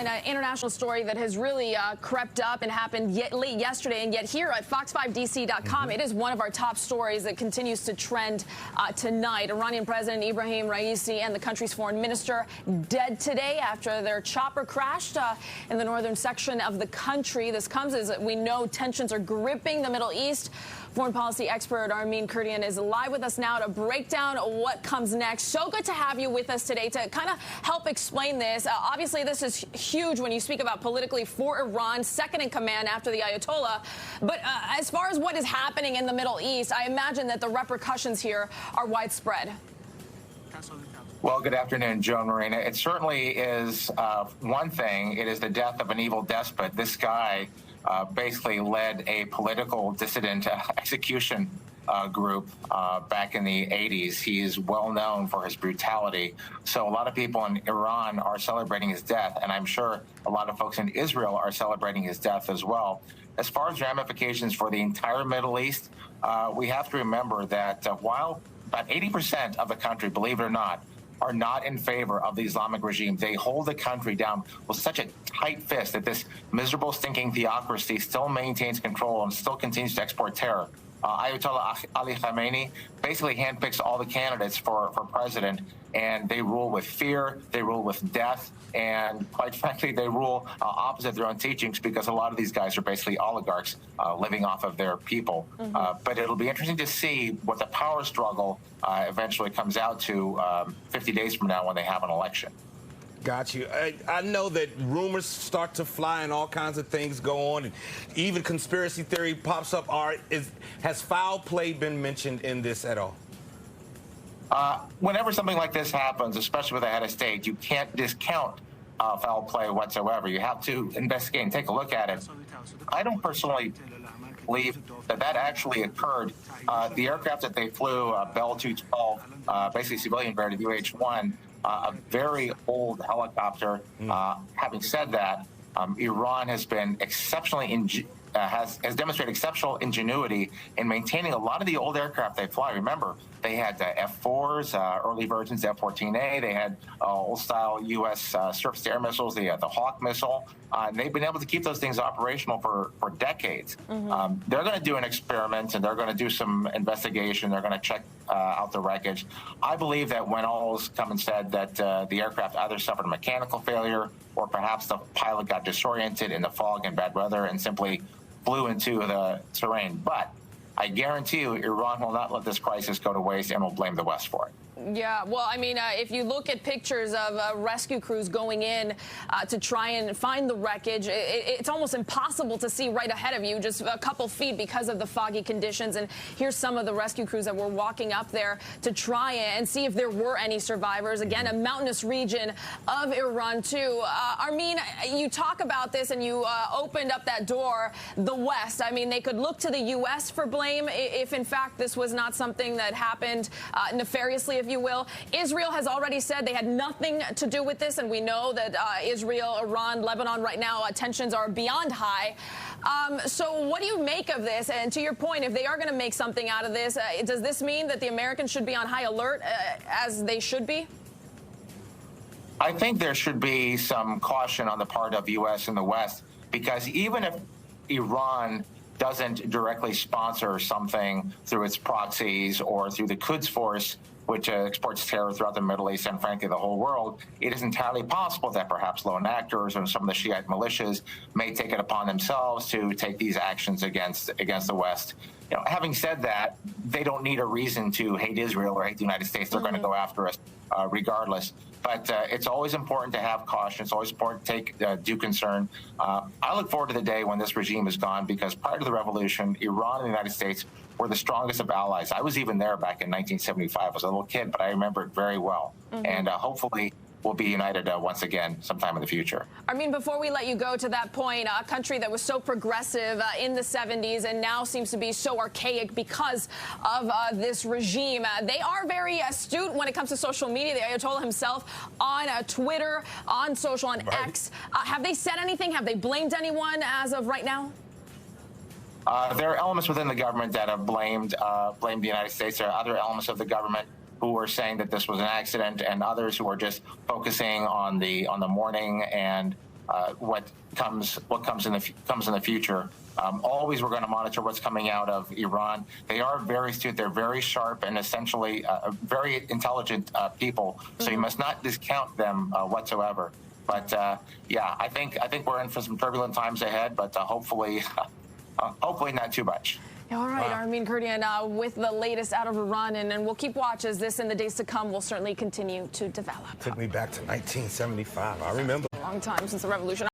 an international story that has really crept up and happened late yesterday, and yet here at fox5dc.com, it is one of our top stories that continues to trend tonight. Iranian President Ebrahim Raisi and the country's foreign minister dead today after their chopper crashed in the northern section of the country. This comes as we know tensions are gripping the Middle East. Foreign policy expert Armen Kurdian is live with us now to break down what comes next. So good to have you with us today to kind of help explain this. Obviously, this is huge when you speak about politically for Iran, second in command after the Ayatollah. But as far as what is happening in the Middle East, I imagine that the repercussions here are widespread. Well, good afternoon, Joe and Marina. It certainly is one thing. It is the death of an evil despot. This guy basically led a political dissident execution group back in the 80s. He is well known for his brutality. So a lot of people in Iran are celebrating his death, and I'm sure a lot of folks in Israel are celebrating his death as well. As far as ramifications for the entire Middle East, we have to remember that while about 80% of the country, believe it or not, are not in favor of the Islamic regime. They hold the country down with such a tight fist that this miserable, stinking theocracy still maintains control and still continues to export terror. Ayatollah Ali Khamenei basically handpicks all the candidates for president, and they rule with fear, they rule with death, and quite frankly, they rule opposite their own teachings because a lot of these guys are basically oligarchs living off of their people. But it'll be interesting to see what the power struggle eventually comes out to 50 days from now when they have an election. Got you. I know that rumors start to fly and all kinds of things go on, and even conspiracy theory pops up. Has foul play been mentioned in this at all? Whenever something like this happens, especially with a head of state, you can't discount foul play whatsoever. You have to investigate and take a look at it. I don't personally believe that that actually occurred. The aircraft that they flew, Bell 212, basically civilian variant UH-1, a very old helicopter. Having said that, Iran has been exceptionally has demonstrated exceptional ingenuity in maintaining a lot of the old aircraft they fly. Remember, they had F-4s, early versions F-14A. They had old-style U.S. surface-to-air missiles. They had the Hawk missile. And they've been able to keep those things operational for decades. They're going to do an experiment, and they're going to do some investigation. They're going to check out the wreckage. I believe that when all is come and said, that the aircraft either suffered a mechanical failure or perhaps the pilot got disoriented in the fog and bad weather and simply flew into the terrain. But I guarantee you Iran will not let this crisis go to waste and will blame the West for it. Yeah, well, I mean, if you look at pictures of rescue crews going in to try and find the wreckage, it's almost impossible to see right ahead of you, just a couple feet because of the foggy conditions. And here's some of the rescue crews that were walking up there to try and see if there were any survivors. Again, a mountainous region of Iran, too. Armen, you talk about this and you opened up that door, the West. I mean, they could look to the U.S. for blame if, in fact, this was not something that happened nefariously, if you will. Israel has already said they had nothing to do with this, and we know that Israel, Iran, Lebanon right now, tensions are beyond high. So what do you make of this? And to your point, if they are going to make something out of this, does this mean that the Americans should be on high alert, as they should be? I think there should be some caution on the part of U.S. and the West, because even if Iran doesn't directly sponsor something through its proxies or through the Quds Force, which exports terror throughout the Middle East and, frankly, the whole world, it is entirely possible that perhaps lone actors or some of the Shiite militias may take it upon themselves to take these actions against the West. You know, having said that, they don't need a reason to hate Israel or hate the United States. They're going to go after us regardless. But it's always important to have caution. It's always important to take due concern. I look forward to the day when this regime is gone, because prior to the revolution, Iran and the United States were the strongest of allies. I was even there back in 1975. I was a little kid, but I remember it very well. And hopefully we'll be united once again sometime in the future. I mean, before we let you go to that point, a country that was so progressive in the 70s and now seems to be so archaic because of this regime. They are very astute when it comes to social media. The Ayatollah himself on Twitter, on social, on X. Have they said anything? Have they blamed anyone as of right now? There are elements within the government that have blamed the United States. There are other elements of the government who are saying that this was an accident, and others who are just focusing on the mourning and what comes in the future. Always, we're going to monitor what's coming out of Iran. They are very astute. They're very sharp and essentially very intelligent people. So you must not discount them whatsoever. But yeah, I think we're in for some turbulent times ahead. But hopefully not too much. All right, Armen Kurdian, with the latest out of Iran, and we'll keep watch as this in the days to come will certainly continue to develop. Took me back to 1975. I remember. A long time since the revolution.